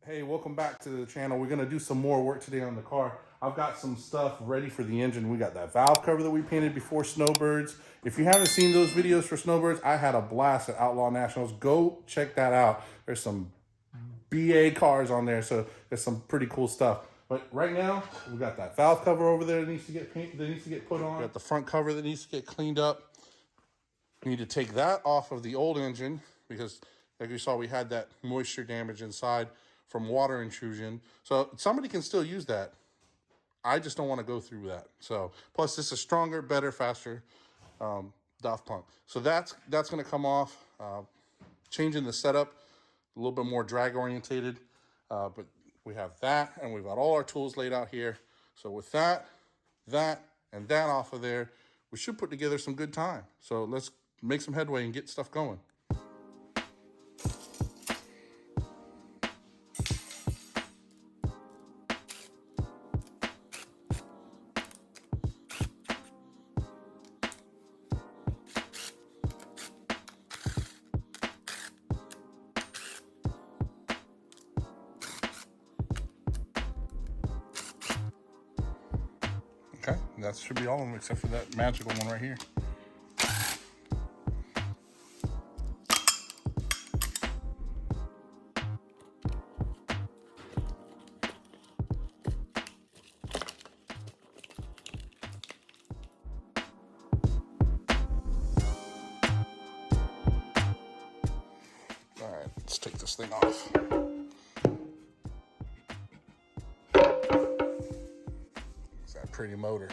Hey, welcome back to the channel. We're gonna do some more work today on the car. I've got some stuff ready for the engine. We got that valve cover that we painted before Snowbirds. If you haven't seen those videos for Snowbirds, I had a blast at Outlaw Nationals. Go check that out. There's some BA cars on there, so there's some pretty cool stuff. But right now, we got that valve cover over there that needs to get painted, that needs to get put on. We got the front cover that needs to get cleaned up. We need to take that off of the old engine because, like you saw, we had that moisture damage inside from water intrusion. So somebody can still use that. I just don't want to go through that. So plus this is stronger, better, faster DAF Punk. So that's going to come off. Changing the setup, a little bit more drag orientated. But we have that, and we've got all our tools laid out here. So with that, and that off of there, we should put together some good time. So let's make some headway and get stuff going. Okay, that should be all of them except for that magical one right here. All right, let's take this thing off. It's that pretty motor.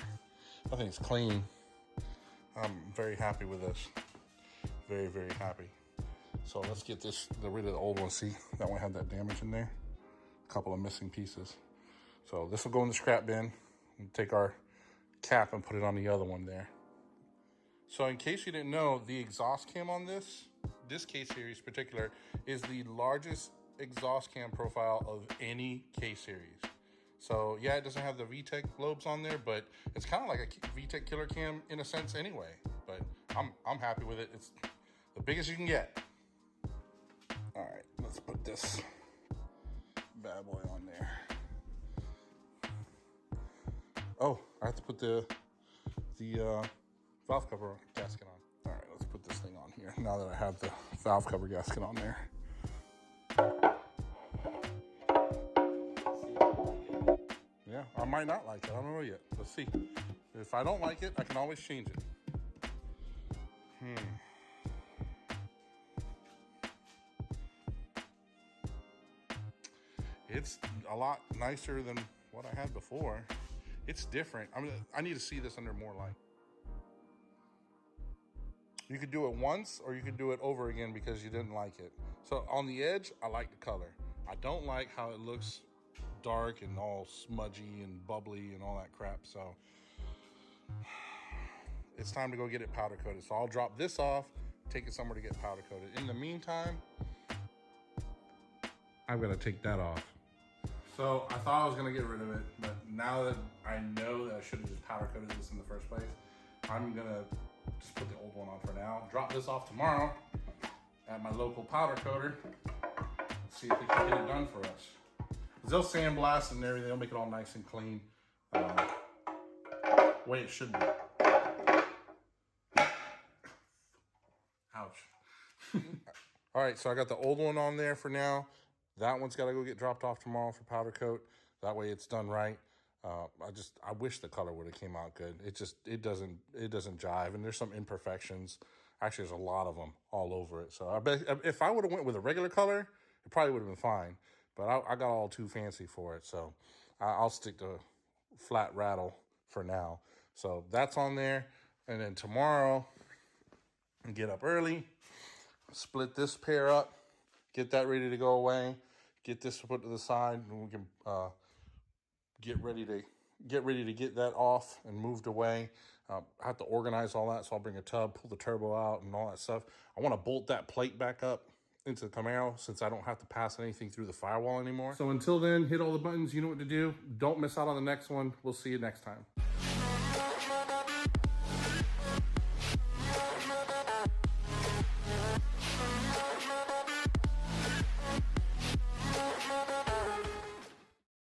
I think it's clean. I'm very happy with this. Very, very happy. So let's get rid of the old one. See, that one had that damage in there. A couple of missing pieces. So this will go in the scrap bin. We'll take our cap and put it on the other one there. So in case you didn't know, the exhaust cam on this K series in particular is the largest exhaust cam profile of any K series. So yeah, it doesn't have the VTEC lobes on there, but it's kind of like a VTEC killer cam in a sense anyway. But I'm happy with it. It's the biggest you can get. All right, let's put this bad boy on there. Oh, I have to put the valve cover gasket on. All right, let's put this thing on here now that I have the valve cover gasket on there. Yeah, I might not like it. I don't know yet. Let's see. If I don't like it, I can always change it. It's a lot nicer than what I had before. It's different. I need to see this under more light. You could do it once or you could do it over again because you didn't like it. So on the edge, I like the color. I don't like how it looks dark and all smudgy and bubbly and all that crap. So it's time to go get it powder coated. So I'll drop this off, take it somewhere to get powder coated. In the meantime, I've got to take that off. So I thought I was gonna get rid of it, but now that I know that I should have just powder coated this in the first place, I'm gonna just put the old one on for now. Drop this off tomorrow at my local powder coater. See if they can get it done for us. They'll sandblast and everything. They'll make it all nice and clean, way it should be. Ouch. All right, so I got the old one on there for now. That one's got to go get dropped off tomorrow for powder coat. That way it's done right. I wish the color would have came out good. It doesn't jive, and there's some imperfections. Actually, there's a lot of them all over it. So I bet if I would have went with a regular color, it probably would have been fine. But I got all too fancy for it, so I'll stick to flat rattle for now. So that's on there, and then tomorrow, get up early, split this pair up, get that ready to go away, get this put to the side, and we can get ready to get that off and moved away. I have to organize all that, so I'll bring a tub, pull the turbo out, and all that stuff. I want to bolt that plate back up into the Camaro since I don't have to pass anything through the firewall anymore. So until then, hit all the buttons. You know what to do. Don't miss out on the next one. We'll see you next time.